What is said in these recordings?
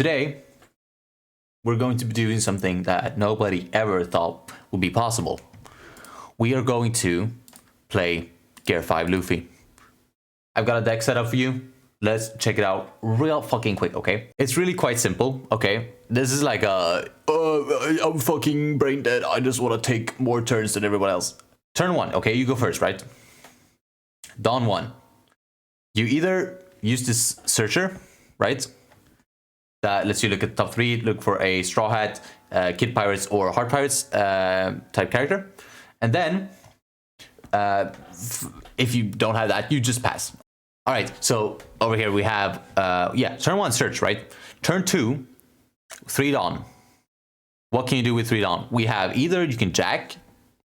Today, we're going to be doing something that nobody ever thought would be possible. We are going to play Gear 5 Luffy. I've got a deck set up for you. Let's check it out real fucking quick, okay? It's really quite simple, okay? This is like I'm fucking brain dead. I just want to take more turns than everyone else. Turn 1, okay? You go first, right? Dawn 1. You either use this searcher, right? That lets you look at top 3, look for a Straw Hat, Kid Pirates, or Heart Pirates type character. And then, if you don't have that, you just pass. All right, so over here we have, turn 1, search, right? Turn 2, 3 Dawn. What can you do with 3 Dawn? We have either you can Jack,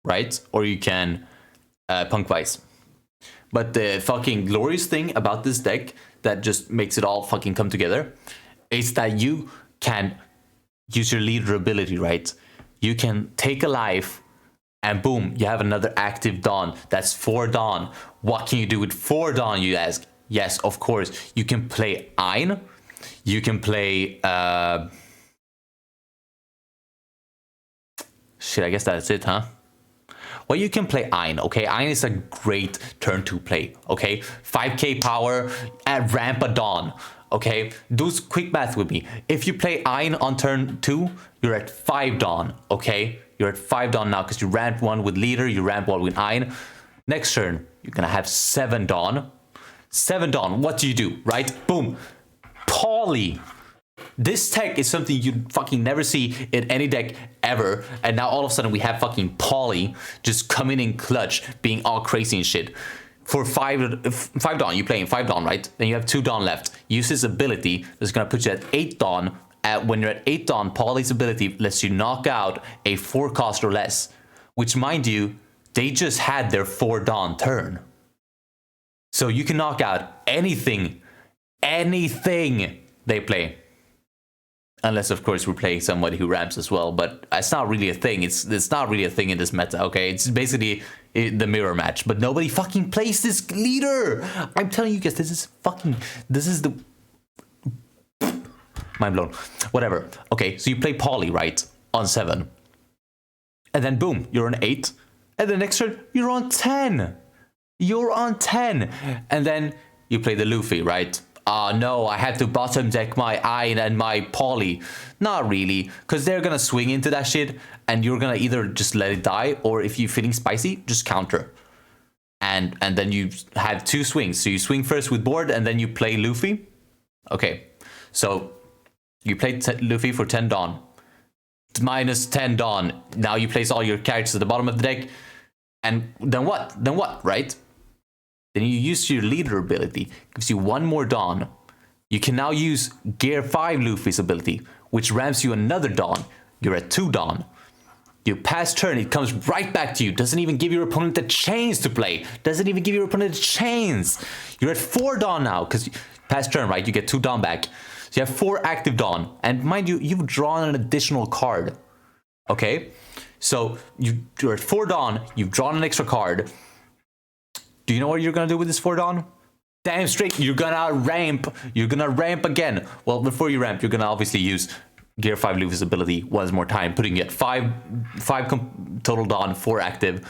right? Or you can Punk Vice. But the fucking glorious thing about this deck that just makes it all fucking come together is that you can use your leader ability, right? You can take a life and boom, you have another active Dawn. That's 4 Dawn. What can you do with 4 Dawn, you ask? Yes, of course. You can play Ein. You can play... Shit, I guess that's it, huh? Well, you can play Ein, okay? Ein is a great turn 2 play, okay? 5k power and ramp a Dawn, okay? Do quick math with me. If you play Ein on turn 2, you're at 5 Dawn, okay? You're at 5 Dawn now because you ramped 1 with leader, you ramped 1 with Ein. Next turn, you're gonna have 7 Dawn. 7 Dawn, what do you do, right? Boom. Paulie. This tech is something you fucking never see in any deck ever, and now all of a sudden we have fucking Paulie just coming in clutch, being all crazy and shit. For 5 Dawn, you're playing 5 Dawn, right? Then you have 2 Dawn left. Use his ability that's gonna put you at 8 Dawn. When you're at 8 Dawn, Paulie's ability lets you knock out a 4 cost or less, which, mind you, they just had their 4 Dawn turn. So you can knock out anything they play. Unless, of course, we're playing somebody who ramps as well, but it's not really a thing. It's not really a thing in this meta, okay? It's basically the mirror match, but nobody fucking plays this leader. I'm telling you guys, this is the... Mind blown. Whatever. Okay, so you play Paulie, right? On 7. And then boom, you're on 8. And the next turn, you're on 10. You're on 10. And then you play the Luffy, right? No, I had to bottom deck my Ein and my Paulie. Not really, because they're gonna swing into that shit, and you're gonna either just let it die, or if you're feeling spicy, just counter. And then you have 2 swings. So you swing first with board, and then you play Luffy. Okay, so you play Luffy for 10 Dawn. Minus 10 Dawn. Now you place all your characters at the bottom of the deck. And then what? Then what, right? Then you use your leader ability. Gives you 1 more Dawn. You can now use Gear 5 Luffy's ability, which ramps you another Dawn. You're at 2 Dawn. You pass turn, it comes right back to you. Doesn't even give your opponent a chance to play. Doesn't even give your opponent a chance. You're at 4 Dawn now, because pass turn, right? You get 2 Dawn back. So you have 4 active Dawn. And mind you, you've drawn an additional card. Okay? So you're at 4 Dawn, you've drawn an extra card. Do you know what you're gonna do with this 4 Dawn? Damn straight, you're gonna ramp. You're gonna ramp again. Well, before you ramp, you're gonna obviously use Gear 5 Luffy's ability one more time, putting you at 5 total Dawn, 4 active.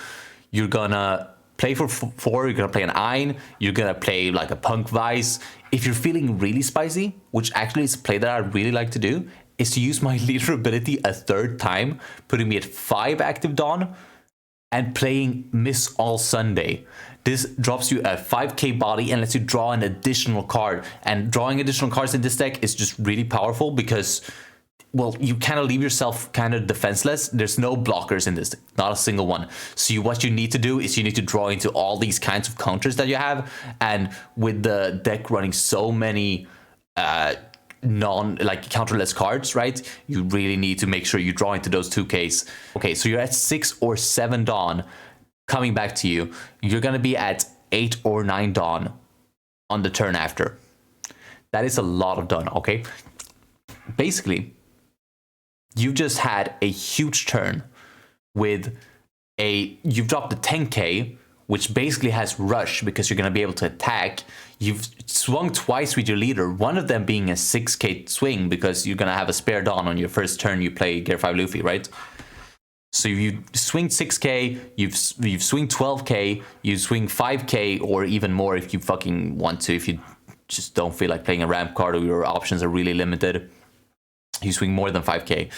You're gonna play for 4, you're gonna play an Ein, you're gonna play like a Punk Vice. If you're feeling really spicy, which actually is a play that I really like to do, is to use my leader ability a 3rd time, putting me at 5 active Dawn, and playing Miss All Sunday. This drops you a 5k body and lets you draw an additional card. And drawing additional cards in this deck is just really powerful because, well, you kind of leave yourself kind of defenseless. There's no blockers in this deck, not a single one. So what you need to do is you need to draw into all these kinds of counters that you have. And with the deck running so many counterless cards, right? You really need to make sure you draw into those 2Ks. Okay, so you're at 6 or 7 Dawn. Coming back to you, you're gonna be at 8 or 9 Dawn on the turn after. That is a lot of Dawn, okay? Basically, you just had a huge turn with you've dropped the 10k which basically has rush because you're going to be able to attack. You've swung twice with your leader, one of them being a 6k swing because you're going to have a spare Dawn on your first turn you play Gear 5 Luffy, right? So you swing 6k, you've swing 12k, you swing 5k or even more if you fucking want to, if you just don't feel like playing a ramp card or your options are really limited. You swing more than 5k.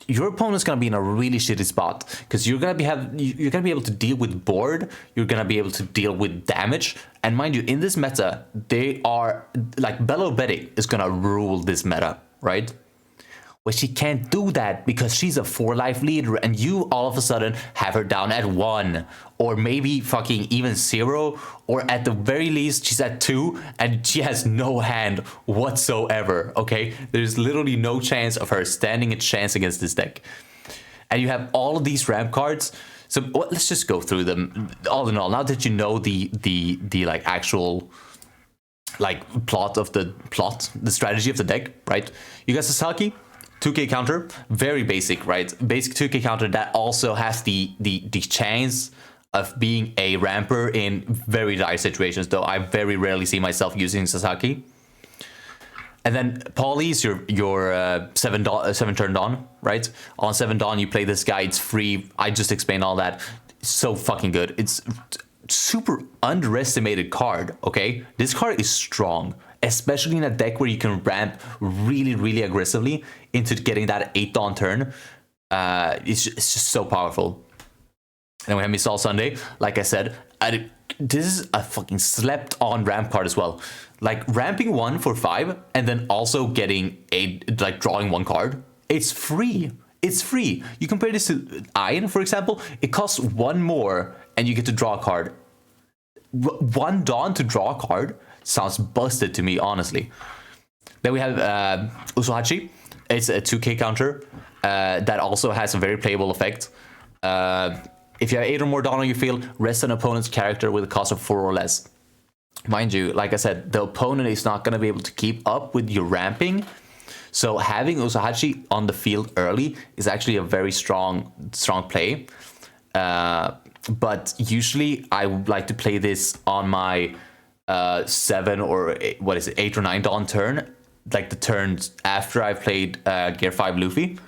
Your opponent's gonna be in a really shitty spot because you're gonna be able to deal with board, you're gonna be able to deal with damage, and mind you, in this meta, they are like Bello Betty is gonna rule this meta, right? But she can't do that because she's a 4-life leader and you all of a sudden have her down at 1 or maybe fucking even 0, or at the very least she's at 2 and she has no hand whatsoever, okay? There's literally no chance of her standing a chance against this deck. And you have all of these ramp cards. So let's just go through them. All in all, now that you know the like actual like the strategy of the deck, right? You got Sasaki, 2k counter, very basic, right? Basic 2k counter that also has the chance of being a ramper in very dire situations, though I very rarely see myself using Sasaki. And then Paulie is your 7 turn Dawn, right? On 7 Dawn you play this guy, it's free. I just explained all that. It's so fucking good. It's super underestimated card, okay? This card is strong, especially in a deck where you can ramp really, really aggressively into getting that 8 Dawn turn. It's just so powerful. And then we have Miss All Sunday. Like I said, this is a fucking slept on ramp card as well. Like ramping 1 for 5 and then also getting drawing 1 card. It's free. It's free. You compare this to Iron, for example. It costs 1 more and you get to draw a card. 1 Dawn to draw a card sounds busted to me, honestly. Then we have Usohachi. It's a 2k counter that also has a very playable effect. If you have 8 or more Dawn on your field, rest an opponent's character with a cost of 4 or less. Mind you, like I said, the opponent is not going to be able to keep up with your ramping. So having Usohachi on the field early is actually a very strong play. But usually I would like to play this on my 7 or 8 or 9 Dawn turn, like the turns after I've played Gear 5 Luffy,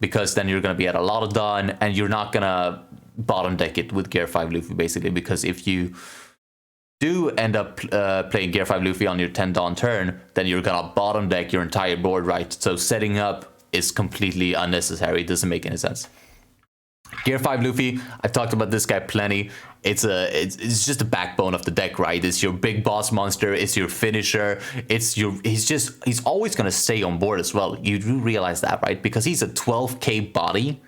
because then you're going to be at a lot of Dawn and you're not going to bottom deck it with Gear 5 Luffy, basically, because if you do end up playing Gear 5 Luffy on your 10 Dawn turn, then you're going to bottom deck your entire board, right? So setting up is completely unnecessary. It doesn't make any sense. Gear 5 Luffy, I've talked about this guy plenty. It's just the backbone of the deck, right? It's your big boss monster, it's your finisher, he's always gonna stay on board as well. You do realize that, right? Because he's a 12k body,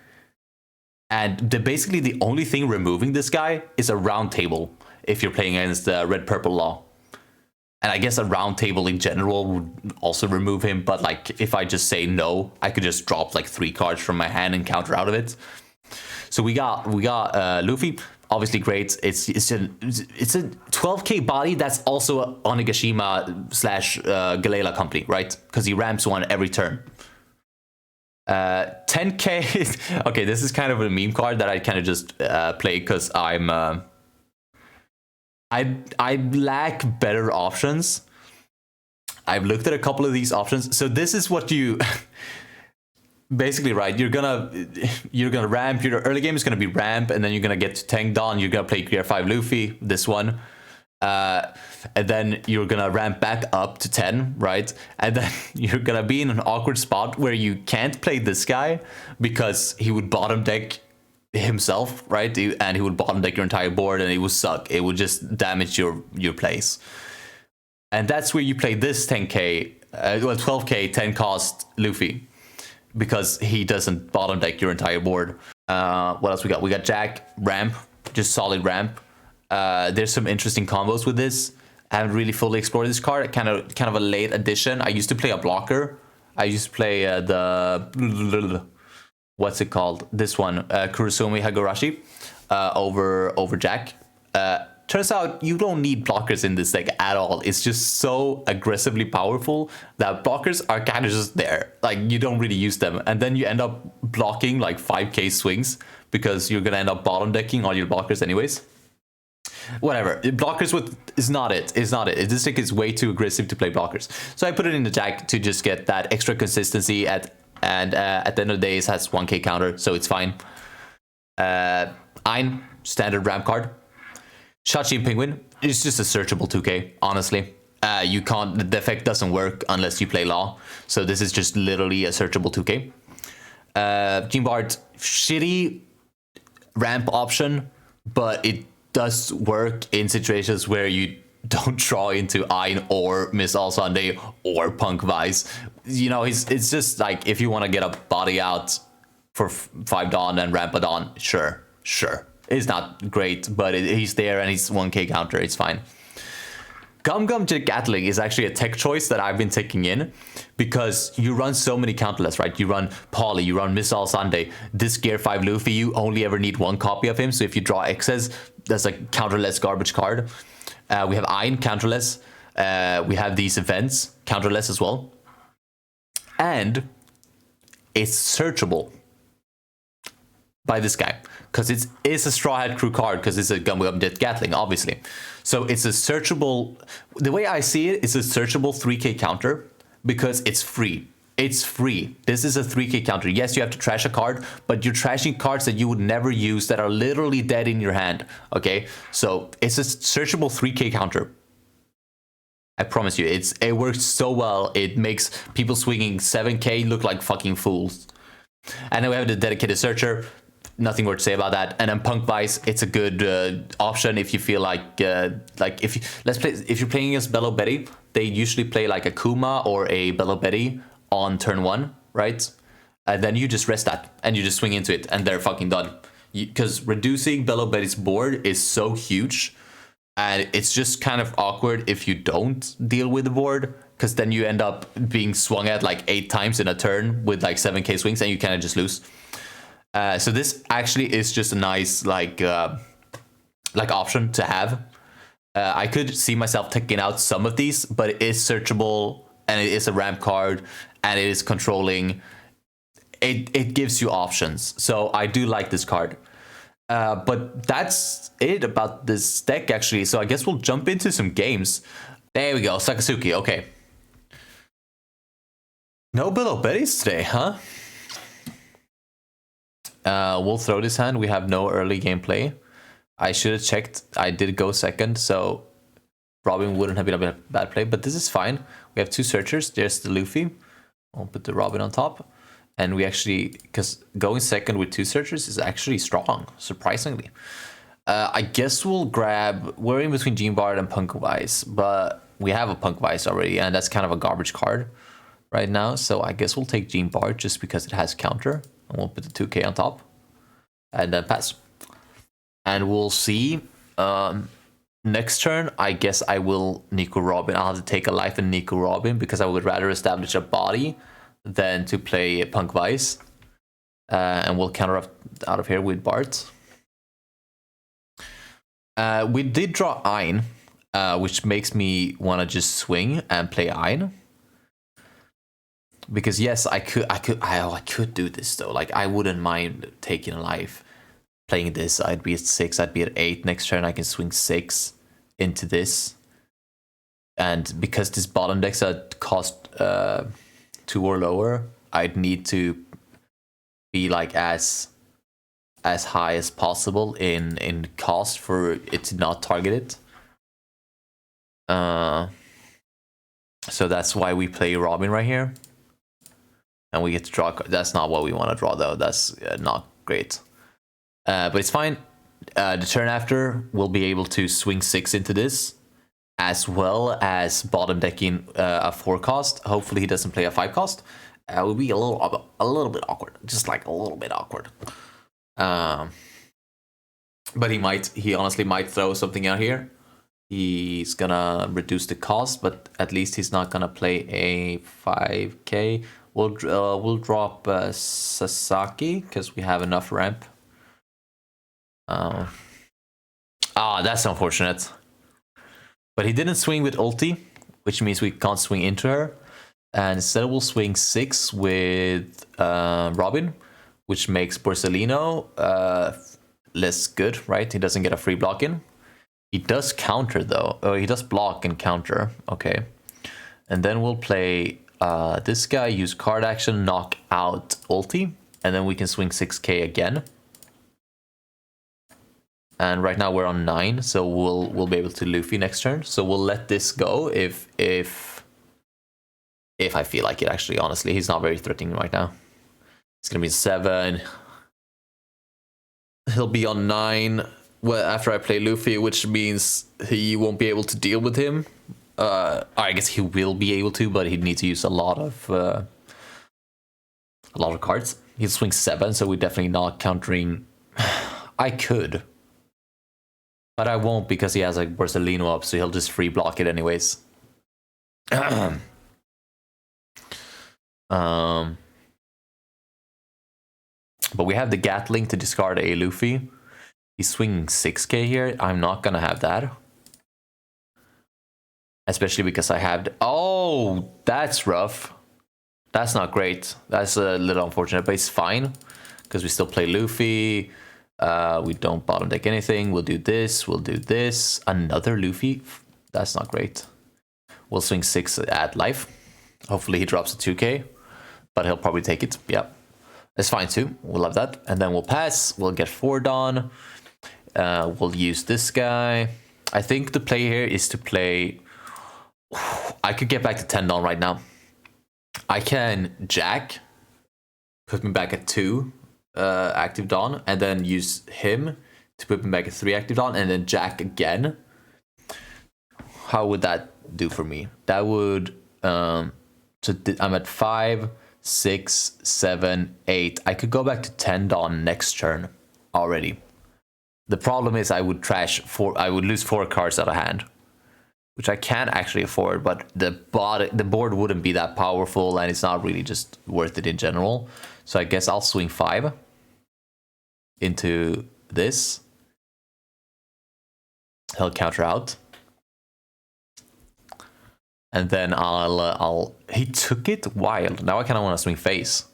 and basically the only thing removing this guy is a round table if you're playing against the red purple law. And I guess a round table in general would also remove him, but like if I just say no, I could just drop like 3 cards from my hand and counter out of it. So we got Luffy, obviously great. It's a 12k body that's also a Onigashima / Gallela company, right? Because he ramps 1 every turn. 10k. Okay, this is kind of a meme card that I kind of just play because I lack better options. I've looked at a couple of these options. So this is what you. Basically, right, you're gonna ramp. Your early game is gonna be ramp, and then you're gonna get to Tank Dawn. You're gonna play Gear 5 Luffy, this one, and then you're gonna ramp back up to 10, right? And then you're gonna be in an awkward spot where you can't play this guy because he would bottom deck himself, right? And he would bottom deck your entire board, and it would suck. It would just damage your plays. And that's where you play this 10k, 12k 10 cost Luffy, because he doesn't bottom deck your entire board. What else we got? We got Jack, ramp, just solid ramp. There's some interesting combos with this. I haven't really fully explored this card. Kind of a late addition. I used to play a blocker. I used to play what's it called? This one, Kurosumi Hagurashi, over Jack. Turns out you don't need blockers in this deck at all. It's just so aggressively powerful that blockers are kind of just there. Like, you don't really use them. And then you end up blocking like 5k swings because you're going to end up bottom decking all your blockers anyways. Whatever. Blockers with is not it. It's not it. This deck is way too aggressive to play blockers. So I put it in the deck to just get that extra consistency at the end of the day it has 1k counter, so it's fine. Ein, standard ramp card. Shachi and Penguin, it's just a searchable 2k, honestly. You can't, the effect doesn't work unless you play Law. So this is just literally a searchable 2k. Gene Bard, shitty ramp option, but it does work in situations where you don't draw into Ein or Miss All Sunday or Punk Vice. You know, it's just like if you want to get a body out for 5 Dawn and ramp a Dawn, sure. It's not great, but he's there and he's 1k counter, it's fine. Gum Gum Gatling is actually a tech choice that I've been taking in because you run so many counterless, right? You run Polly, you run Miss All Sunday. This Gear 5 Luffy, you only ever need 1 copy of him. So if you draw X's, that's a counterless garbage card. We have Ein, counterless. We have these events, counterless as well. And it's searchable by this guy because it's a Straw Hat Crew card because it's a Gum Gum Gatling, obviously. So it's a searchable, the way I see it, it's a searchable 3k counter because it's free. It's free. This is a 3k counter. Yes, you have to trash a card, but you're trashing cards that you would never use that are literally dead in your hand, okay? So it's a searchable 3k counter. I promise you, it works so well. It makes people swinging 7k look like fucking fools. And then we have the dedicated searcher. Nothing more to say about that. And then Punk Vice, it's a good option if you feel like if you're playing against Bello Betty, they usually play like a Kuma or a Bello Betty on turn 1, right? And then you just rest that and you just swing into it and they're fucking done. Because reducing Bello Betty's board is so huge, and it's just kind of awkward if you don't deal with the board, because then you end up being swung at like 8 times in a turn with like 7k swings and you kind of just lose. So this actually is just a nice like option to have. I could see myself taking out some of these, but it is searchable and it is a ramp card and it is controlling. It gives you options, so I do like this card. But that's it about this deck actually. So I guess we'll jump into some games. There we go, Sakazuki. Okay. No Bello Betties today, huh? We'll throw this hand. We have no early gameplay. I should have checked. I did go second, so Robin wouldn't have been a bad play, but this is fine. We have 2 searchers. There's the Luffy. I'll put the Robin on top. And we actually, because going second with 2 searchers is actually strong, surprisingly. I guess we'll grab, we're in between Gene Bard and Punk Vice, but we have a Punk Vice already, and that's kind of a garbage card right now. So I guess we'll take Gene Bard just because it has counter. And we'll put the 2k on top and then pass. And we'll see. Next turn, I guess I will Nico Robin. I'll have to take a life in Nico Robin because I would rather establish a body than to play Punk Vice. And we'll counter out of here with Bart. We did draw Ein, which makes me want to just swing and play Ein. Because yes, I could do this though. Like I wouldn't mind taking a life, playing this. I'd be at 6. I'd be at 8 next turn. I can swing 6 into this, and because this bottom deck's at cost 2 or lower, I'd need to be like as high as possible in cost for it to not target it. So that's why we play Robin right here. And we get to draw. That's not what we want to draw, though. That's not great. But it's fine. The turn after, we'll be able to swing 6 into this, as well as bottom decking a 4 cost. Hopefully, he doesn't play a 5 cost. It would be a little bit awkward, just like a little bit awkward. But he honestly might throw something out here. He's gonna reduce the cost, but at least he's not gonna play a 5k. We'll drop Sasaki because we have enough ramp. That's unfortunate. But he didn't swing with ulti, which means we can't swing into her. And instead we'll swing 6 with Robin, which makes Borsellino less good, right? He doesn't get a free block in. He does counter though. Oh, he does block and counter. Okay. And then we'll play this guy, use card action, knock out ulti. And then we can swing 6k again. And right now we're on 9, so we'll be able to Luffy next turn. So we'll let this go if I feel like it, actually, honestly. He's not very threatening right now. It's gonna be 7. He'll be on 9 well, after I play Luffy, which means he won't be able to deal with him. I guess he will be able to, but he'd need to use a lot of cards. He'll swing 7, so we're definitely not countering. I could, but I won't because he has like Borsalino up, so he'll just free block it anyways. But we have the Gatling to discard a Luffy. He's swinging 6k here. I'm not gonna have that. Especially because I have... Oh, that's rough. That's not great. That's a little unfortunate, but it's fine. Because we still play Luffy. We don't bottom deck anything. We'll do this. We'll do this. Another Luffy. That's not great. We'll swing 6 at life. Hopefully he drops a 2k. But he'll probably take it. Yep. It's fine too. We'll have that. And then we'll pass. We'll get 4 Dawn. We'll use this guy. I think the play here is to play... I could get back to 10 Dawn right now. I can Jack. Put me back at 2 active Dawn. And then use him to put me back at 3 active Dawn. And then Jack again. How would that do for me? That would... so I'm at 5... 6, 7, 8. I could go back to 10 Dawn next turn already. The problem is I would I would lose 4 cards out of hand, which I can't actually afford, but the board wouldn't be that powerful and it's not really just worth it in general. So I guess I'll swing 5 into this. He'll counter out. And then he took it wild. Now I kind of want to swing face.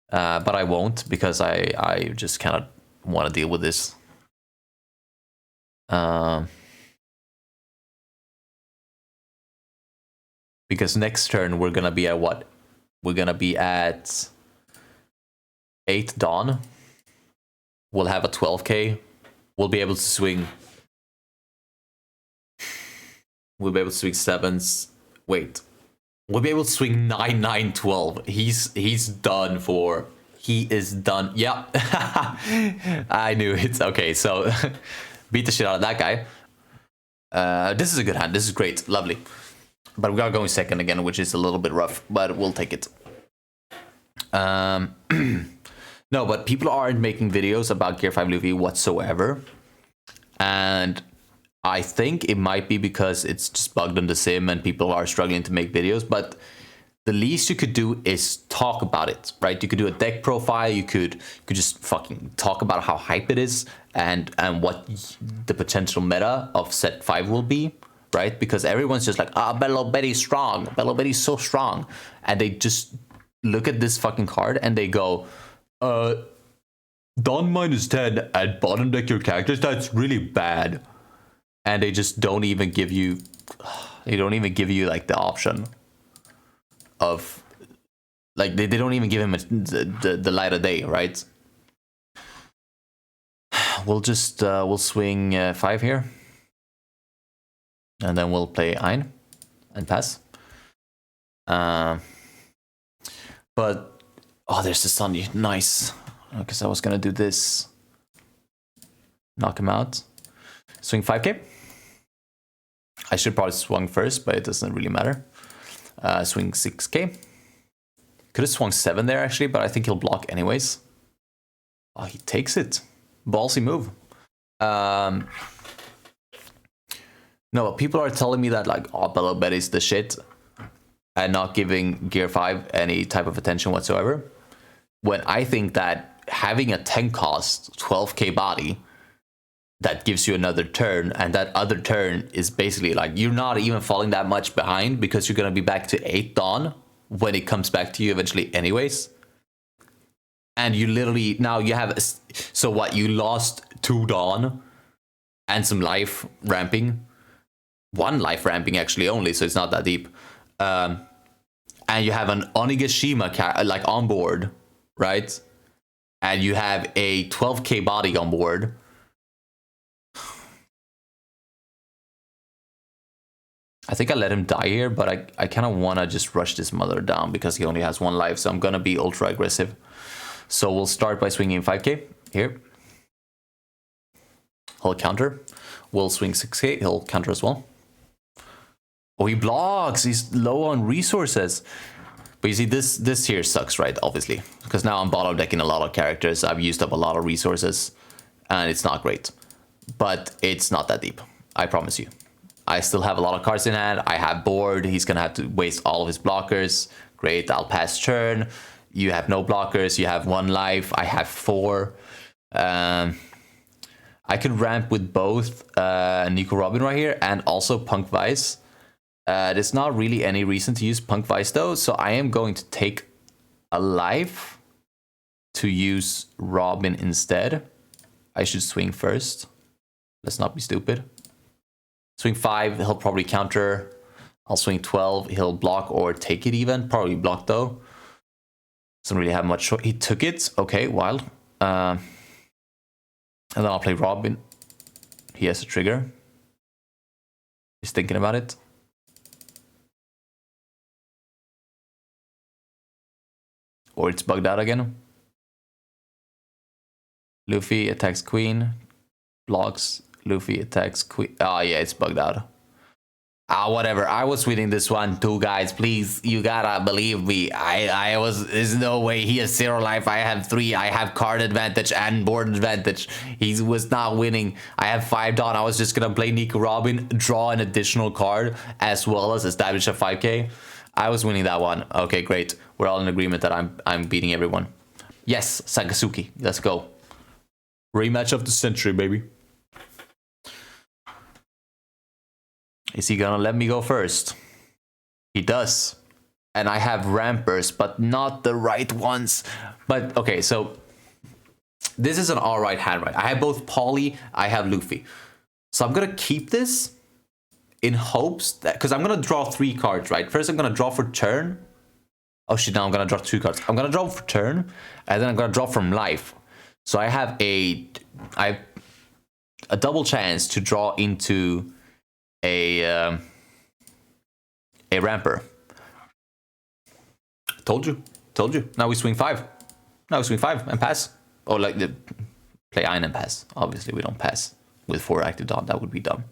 But I won't because I just kind of want to deal with this. Because next turn we're going to be at what? We're going to be at 8 Dawn. We'll have a 12k. We'll be able to swing... We'll be able to swing 7s. Wait. We'll be able to swing 9, 9, 12. He's done for... He is done. Yeah. I knew it. Okay, so... beat the shit out of that guy. This is a good hand. This is great. Lovely. But we are going second again, which is a little bit rough. But we'll take it. No, but people aren't making videos about Gear 5 Luffy whatsoever. And... I think it might be because it's just bugged on the sim and people are struggling to make videos, but the least you could do is talk about it, right? You could do a deck profile, you could just fucking talk about how hype it is and what the potential meta of set 5 will be, right? Because everyone's just like, Bello Betty's strong, Bello Betty's so strong. And they just look at this fucking card and they go, Dawn -10 and bottom deck your characters, that's really bad. And they just don't even give you, like the option of, like they don't even give him the light of day, right? We'll just, we'll swing 5 here. And then we'll play Ein and pass. But, oh, there's the sun, nice. Because I was gonna do this. Knock him out. Swing 5k. I should probably swung first, but it doesn't really matter. Swing 6k. Could have swung 7 there, actually, but I think he'll block anyways. Oh, he takes it. Ballsy move. No, people are telling me that, like, oh, Bello Betty's the shit. And not giving Gear 5 any type of attention whatsoever. When I think that having a 10 cost, 12k body... that gives you another turn, and that other turn is basically like you're not even falling that much behind because you're gonna be back to 8 Dawn when it comes back to you eventually anyways. And you literally now you have so what, you lost 2 Dawn and some life ramping. One life ramping actually only, so it's not that deep. And you have an Onigashima like on board, right? And you have a 12k body on board. I think I let him die here, but I kind of want to just rush this mother down because he only has 1 life, so I'm going to be ultra aggressive. So we'll start by swinging 5k here. He'll counter. We'll swing 6k, he'll counter as well. Oh, he blocks, he's low on resources. But you see, this here sucks, right? Obviously, because now I'm bottom decking a lot of characters. I've used up a lot of resources, and it's not great. But it's not that deep, I promise you. I still have a lot of cards in hand. I have board. He's gonna have to waste all of his blockers. Great, I'll pass turn. You have no blockers. You have 1 life. I have 4. I could ramp with both Nico Robin right here and also Punk Vice. There's not really any reason to use Punk Vice though, so I am going to take a life to use Robin instead. I should swing first. Let's not be stupid. Swing 5, he'll probably counter. I'll swing 12, he'll block or take it even. Probably block though. Doesn't really have much. He took it. Okay, wild. And then I'll play Robin. He has a trigger. He's thinking about it. Or it's bugged out again. Luffy attacks Queen. Blocks. Luffy attacks Queen. Oh yeah, it's bugged out. Whatever. I was winning this one too, guys. Please, you gotta believe me. There's no way. He has 0 life. I have 3. I have card advantage and board advantage. He was not winning. I have 5 down. I was just gonna play Nico Robin, draw an additional card, as well as establish a 5k. I was winning that one. Okay, great. We're all in agreement that I'm beating everyone. Yes, Sakazuki. Let's go. Rematch of the century, baby. Is he gonna let me go first? He does. And I have rampers, but not the right ones. But okay, so this is an alright hand, right? I have both Polly, I have Luffy. So I'm gonna keep this in hopes that, because I'm gonna draw 3 cards, right? First I'm gonna draw for turn. Oh shit, now I'm gonna draw 2 cards. I'm gonna draw for turn, and then I'm gonna draw from life. So I have a double chance to draw into a ramper. Told you. Now we swing 5. Now we swing 5 and pass. Oh, like the play Iron and pass. Obviously we don't pass with 4 active on. That would be dumb.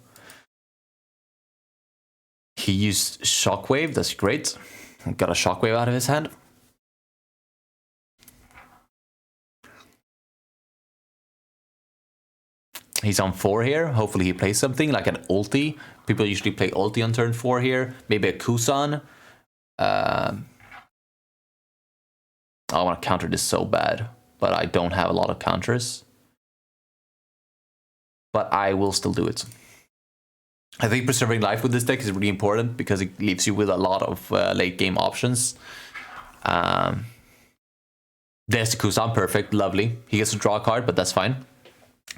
He used Shockwave. That's great. Got a Shockwave out of his hand. He's on 4 here. Hopefully he plays something like an ulti. People usually play ulti on turn 4 here. Maybe a Kusan. I want to counter this so bad, but I don't have a lot of counters. But I will still do it. I think preserving life with this deck is really important because it leaves you with a lot of late game options. There's the Kusan, perfect, lovely. He gets to draw a card, but that's fine.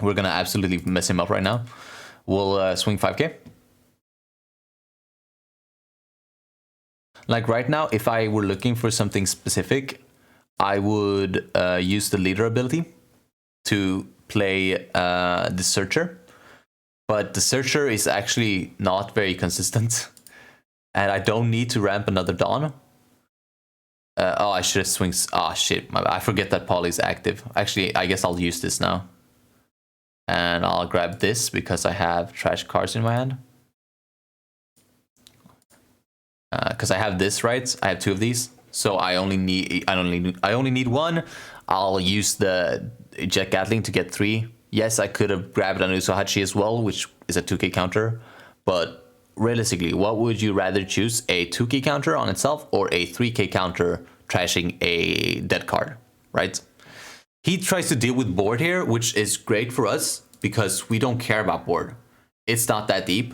We're gonna absolutely mess him up right now. We'll swing 5k. Like right now, if I were looking for something specific, I would use the leader ability to play the Searcher. But the Searcher is actually not very consistent. And I don't need to ramp another Dawn. Oh, I should have swung. Ah, shit. I forget that Polly's active. Actually, I guess I'll use this now. And I'll grab this because I have trash cards in my hand. Because I have this, right? I have 2 of these. So I only need 1. I'll use the Jet Gatling to get 3. Yes, I could have grabbed an Usohachi as well, which is a 2k counter. But realistically, what would you rather choose? A 2k counter on itself or a 3k counter trashing a dead card, right? He tries to deal with board here, which is great for us because we don't care about board. It's not that deep.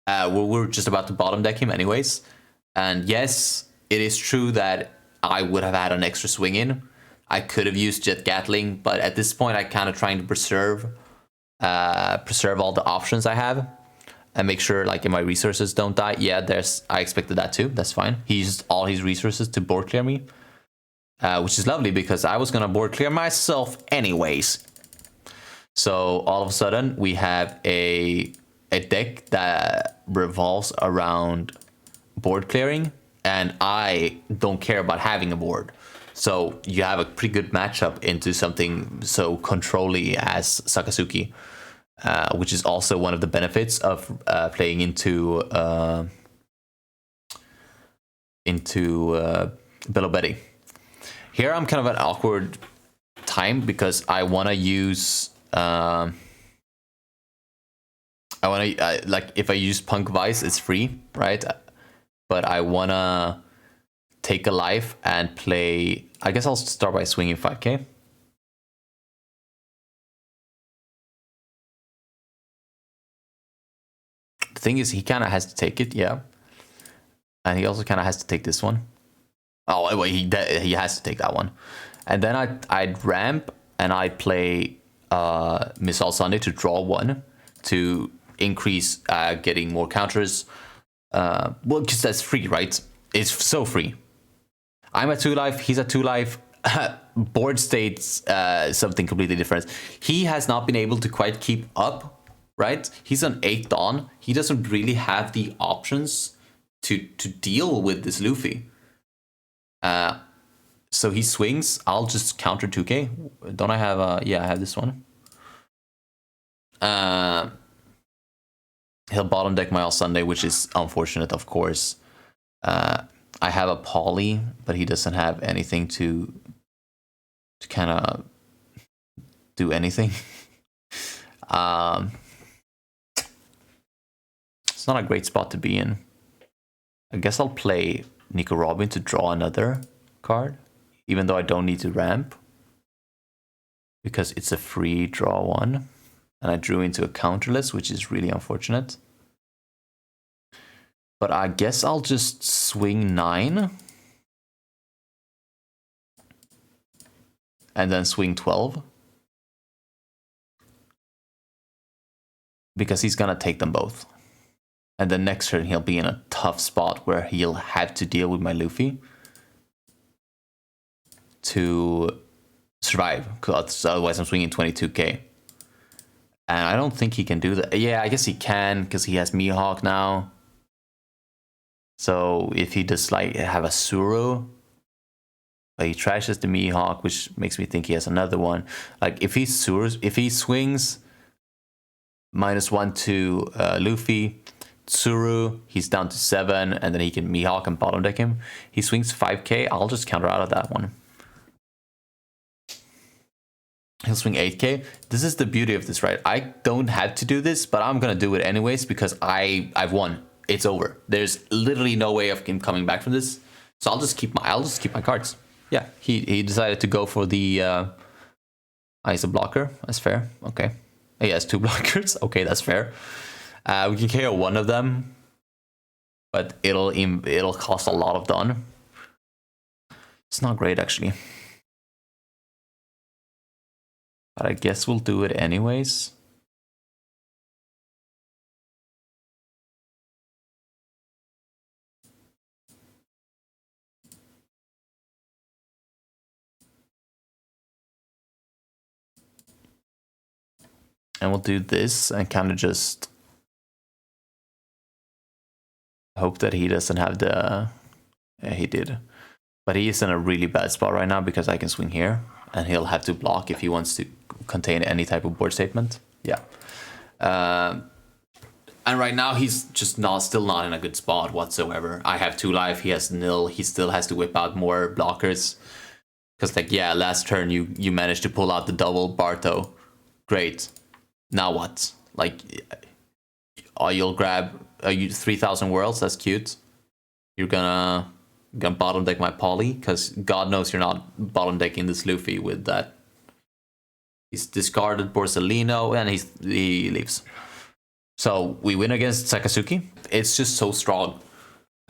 We're just about to bottom deck him anyways. And yes, it is true that I would have had an extra swing in. I could have used Jet Gatling, but at this point, I'm kind of trying to preserve preserve all the options I have and make sure like my resources don't die. Yeah, I expected that too. That's fine. He used all his resources to board clear me, which is lovely because I was gonna board clear myself anyways. So all of a sudden we have a deck that revolves around board clearing, and I don't care about having a board. So you have a pretty good matchup into something so controlly as Sakazuki, which is also one of the benefits of playing into Bello Betty. Here I'm kind of at an awkward time because I want to use like if I use Punk Vice, it's free, right? But I wanna take a life and play. I guess I'll start by swinging 5k. The thing is, he kind of has to take it, yeah. And he also kind of has to take this one. Oh, wait, he has to take that one. And then I'd ramp and I'd play Missile Sunday to draw 1 to increase getting more counters. Well, because that's free, right? It's so free. I'm at 2 life, he's at 2 life. Board states something completely different. He has not been able to quite keep up, right? He's on 8 Dawn. He doesn't really have the options to deal with this Luffy. So he swings. I'll just counter 2k. Don't I have yeah, I have this one. He'll bottom deck my All Sunday, which is unfortunate, of course. I have a Poly, but he doesn't have anything to kind of do anything. It's not a great spot to be in. I guess I'll play Nico Robin to draw another card, even though I don't need to ramp, because it's a free draw 1. And I drew into a counterless, which is really unfortunate. But I guess I'll just swing 9. And then swing 12. Because he's gonna take them both. And then next turn he'll be in a tough spot where he'll have to deal with my Luffy to survive, because otherwise I'm swinging 22k. And I don't think he can do that. Yeah, I guess he can, because he has Mihawk now. So if he does like have a Suru, but he trashes the Mihawk, which makes me think he has another one. Like if he swings -1 to Luffy, Tsuru, he's down to 7, and then he can Mihawk and bottom deck him. He swings 5k, I'll just counter out of that one. He'll swing 8k. This is the beauty of this, right? I don't have to do this, but I'm gonna do it anyways because I've won. It's over. There's literally no way of him coming back from this. So I'll just keep my cards. Yeah, he decided to go for the he's a blocker. That's fair. Okay. He has 2 blockers. Okay, that's fair. We can KO one of them, but it'll cost a lot of Dawn. It's not great actually. But I guess we'll do it anyways. And we'll do this and kind of just hope that he doesn't have the... Yeah, he did. But he is in a really bad spot right now because I can swing here. And he'll have to block if he wants to contain any type of board statement. Yeah. And right now he's just still not in a good spot whatsoever. I have 2 life, he has 0. He still has to whip out more blockers. Because like, yeah, last turn you managed to pull out the double Barto. Great. Now what? Like, you'll grab 3,000 worlds. That's cute. You're gonna bottom deck my Poly, because God knows you're not bottom decking this Luffy with that. He's discarded Borsalino and he leaves. So we win against Sakazuki. It's just so strong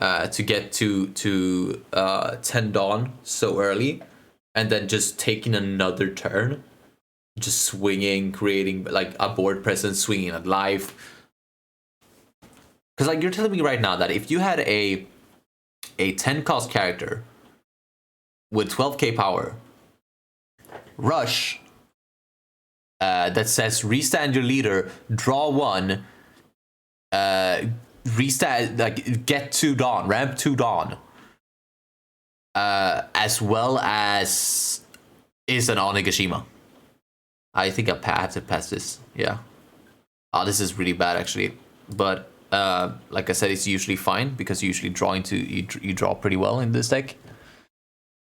to get to 10 Dawn so early, and then just taking another turn just swinging, creating like a board presence, swinging at life. Because like you're telling me right now that if you had a 10 cost character with 12k power, rush, that says restand your leader, draw 1, restand, like get 2 Dawn, ramp 2 Dawn, as well as is an Onigashima. I think I have to pass this. Yeah. Oh, this is really bad actually, but like I said, it's usually fine because you usually draw into you draw pretty well in this deck.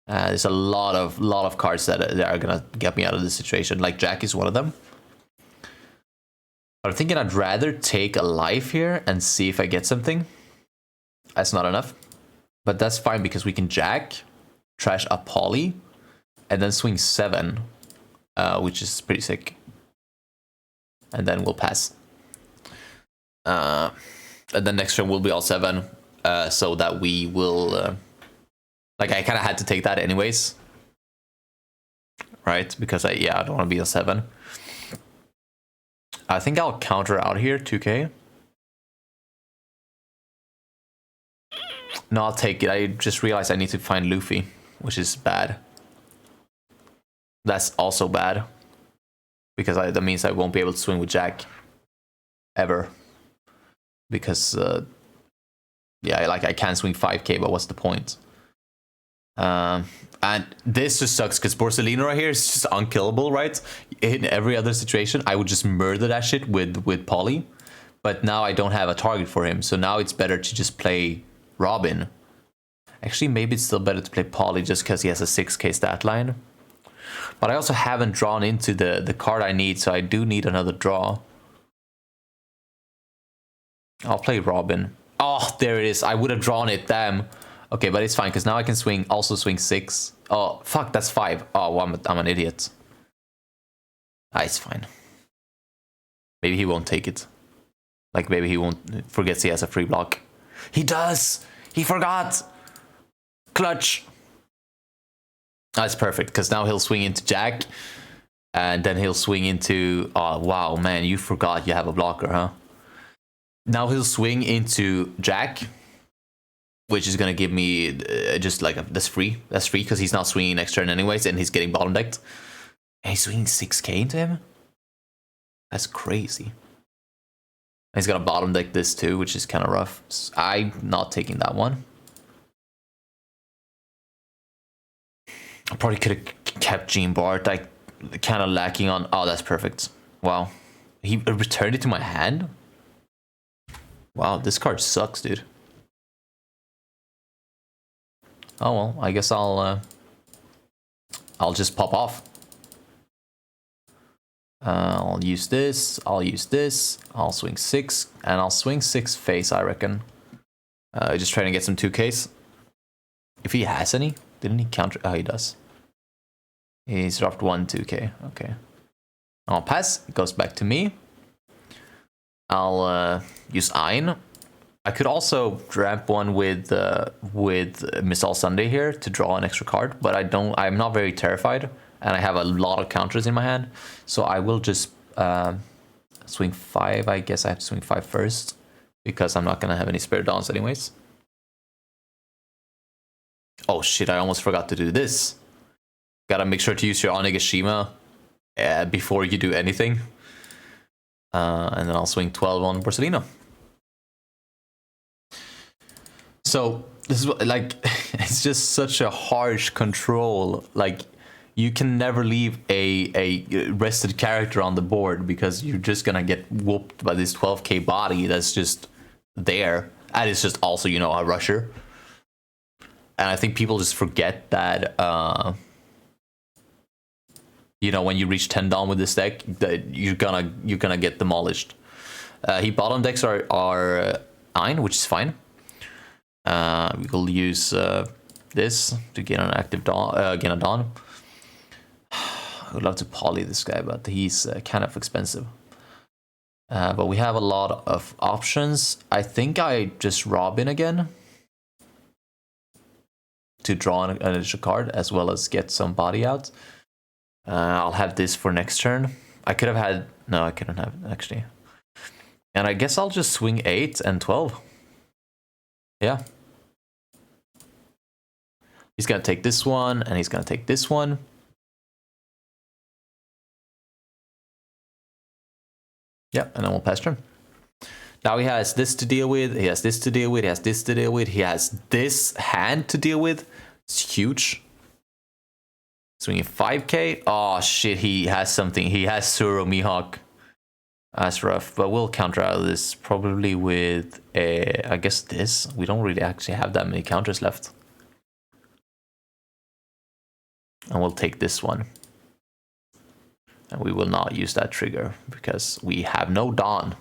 There's a lot of cards that are gonna get me out of this situation. Like Jack is one of them. But I'm thinking I'd rather take a life here and see if I get something. That's not enough, but that's fine because we can Jack, trash a Poly, and then swing 7, which is pretty sick. And then we'll pass. And then next turn will be all 7, so that we will. Like I kind of had to take that anyways, right? Because I don't want to be a 7. I think I'll counter out here 2k. No, I'll take it. I just realized I need to find Luffy, which is bad. That's also bad because that means I won't be able to swing with Jack ever. Because like I can swing 5k, but what's the point? And this just sucks because Borsellino right here is just unkillable, right? In every other situation, I would just murder that shit with Poly. But now I don't have a target for him, so now it's better to just play Robin. Actually, maybe it's still better to play Poly just because he has a 6k stat line. But I also haven't drawn into the card I need, so I do need another draw. I'll play Robin. Oh, there it is. I would have drawn it, damn. Okay, but it's fine, because now I can swing, also swing 6. Oh, fuck, that's 5. Oh, well, I'm an idiot. It's fine. Maybe he won't take it. Like, maybe he won't, forgets he has a free block. He does! He forgot! Clutch! That's perfect, because now he'll swing into Jack. And then he'll swing into... Oh, wow, man, you forgot you have a blocker, huh? Now he'll swing into Jack, which is going to give me just like that's free. That's free because he's not swinging next turn anyways, and he's getting bottom decked. And he's swinging 6k into him? That's crazy. And he's going to bottom deck this too, which is kind of rough. I'm not taking that one. I probably could have kept Gene Bart. Like, kind of lacking on... Oh, that's perfect. Wow. He returned it to my hand? Wow, this card sucks, dude. Oh well, I guess I'll just pop off. I'll use this, I'll use this, I'll swing 6, and I'll swing 6 face, I reckon. Just trying to get some 2Ks. If he has any, didn't he counter? Oh, he does. He's dropped 1 2K, okay. I'll pass, it goes back to me. I'll use Ein. I could also ramp one with Miss All Sunday here to draw an extra card, but I'm not very terrified, and I have a lot of counters in my hand, so I will just swing 5. I guess I have to swing 5 first because I'm not gonna have any spare dawns anyways. Oh shit! I almost forgot to do this. Gotta make sure to use your Onigashima before you do anything. And then I'll swing 12 on Borsellino. So this is what, like, it's just such a harsh control. Like, you can never leave a rested character on the board because you're just gonna get whooped by this 12k body that's just there, and it's just also, you know, a rusher. And I think people just forget that, you know, when you reach 10 down with this deck, that you're gonna get demolished. He bottom decks are Ein, which is fine. We will use this to get an active dawn, get a dawn. I would love to poly this guy, but he's kind of expensive. But we have a lot of options. I think I just Robin again to draw an additional card as well as get some body out. I'll have this for next turn. I could have had... No, I couldn't have, actually. And I guess I'll just swing 8 and 12. Yeah. He's gonna take this one, and he's gonna take this one. Yeah, and then we'll pass turn. Now he has this to deal with, he has this to deal with, he has this to deal with, he has this hand to deal with. It's huge. Swinging 5k. Oh shit, he has something. He has Suro Mihawk. That's rough, but we'll counter out of this probably with I guess this. We don't really actually have that many counters left. And we'll take this one. And we will not use that trigger because we have no Dawn.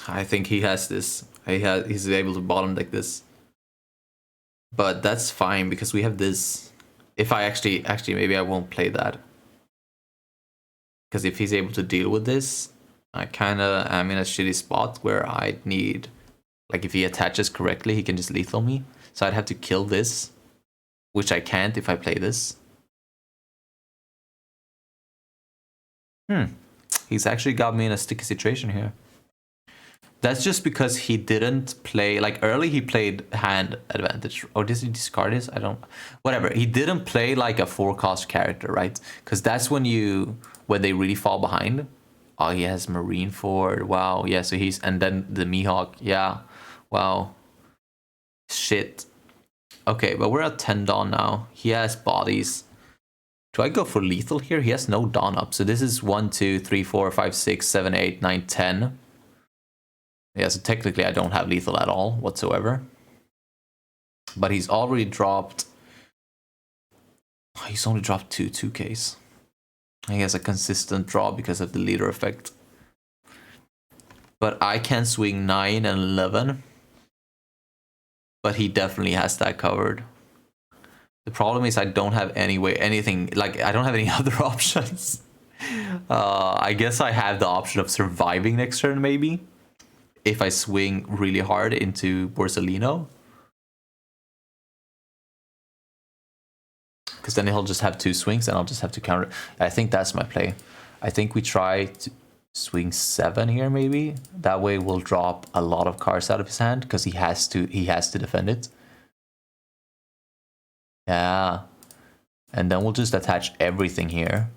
I think he has this. He's able to bottom like this. But that's fine because we have this. If I actually maybe I won't play that. Because if he's able to deal with this, I kind of am in a shitty spot where I need, like if he attaches correctly, he can just lethal me. So I'd have to kill this, which I can't if I play this. He's actually got me in a sticky situation here. That's just because he didn't play, like early he played hand advantage. Or did he discard his? I don't, whatever. He didn't play like a 4-cost character, right? Because that's when they really fall behind. Oh, he has Marine Ford. Wow. Yeah, so he's, and then the Mihawk. Yeah. Wow. Shit. Okay, but we're at 10 Dawn now. He has bodies. Do I go for lethal here? He has no Dawn up. So this is 1, 2, 3, 4, 5, 6, 7, 8, 9, 10. Yeah, so technically I don't have lethal at all whatsoever. But he's already dropped... He's only dropped 2Ks. He has a consistent draw because of the leader effect. But I can swing 9 and 11. But he definitely has that covered. The problem is I don't have anything, like I don't have any other options. I guess I have the option of surviving next turn maybe. If I swing really hard into Borsalino. Because then he'll just have 2 swings and I'll just have to counter. I think that's my play. I think we try to swing 7 here maybe. That way we'll drop a lot of cards out of his hand because he has to defend it. Yeah. And then we'll just attach everything here.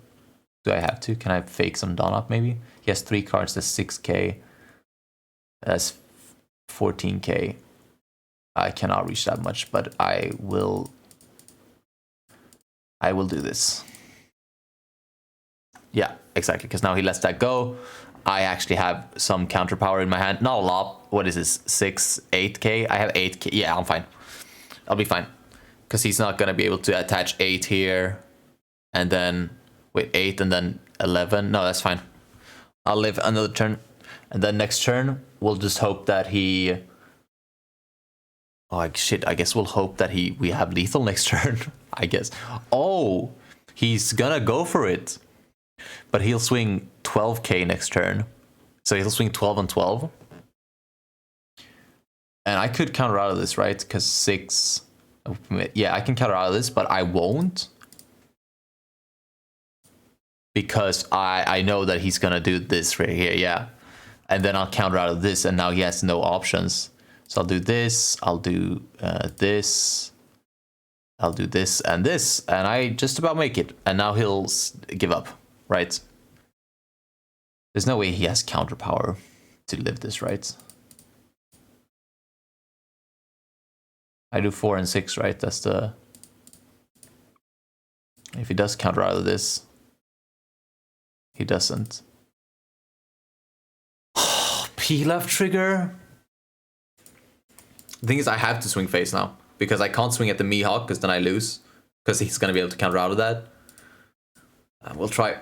Do I have to? Can I fake some Dawn up maybe? He has 3 cards, that's 6k. That's 14k. I cannot reach that much, but I will do this. Yeah, exactly, because now he lets that go. I actually have some counter power in my hand. Not a lot. What is this? 6, 8k? I have 8k. Yeah, I'm fine. I'll be fine. Because he's not going to be able to attach 8 here. And then, wait, 8 and then 11. No, that's fine. I'll live another turn. And then next turn, we'll just hope that he... Oh, shit, I guess we'll hope that we have lethal next turn, I guess. Oh, he's gonna go for it. But he'll swing 12k next turn. So he'll swing 12 and 12. And I could counter out of this, right? Because 6... Yeah, I can counter out of this, but I won't. Because I know that he's gonna do this right here, yeah. And then I'll counter out of this, and now he has no options. So I'll do this, I'll do this, I'll do this and this, and I just about make it. And now he'll give up, right? There's no way he has counter power to live this, right? I do 4 and 6, right? That's the... If he does counter out of this, he doesn't. P-left trigger? The thing is, I have to swing face now. Because I can't swing at the Mihawk, because then I lose. Because he's going to be able to counter out of that. We'll try.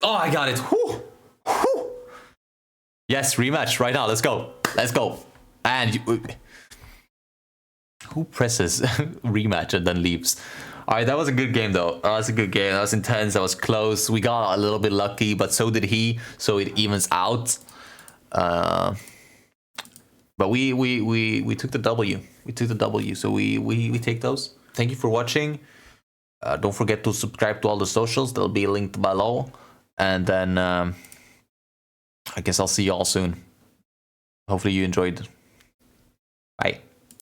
Oh, I got it. Whew. Whew. Yes, rematch right now. Let's go. Let's go. And who presses rematch and then leaves? All right, that was a good game, though. That was a good game. That was intense. That was close. We got a little bit lucky, but so did he. So it evens out. But we took the W. We took the W. So we take those. Thank you for watching. Don't forget to subscribe to all the socials. They'll be linked below. And then I guess I'll see you all soon. Hopefully you enjoyed. Bye.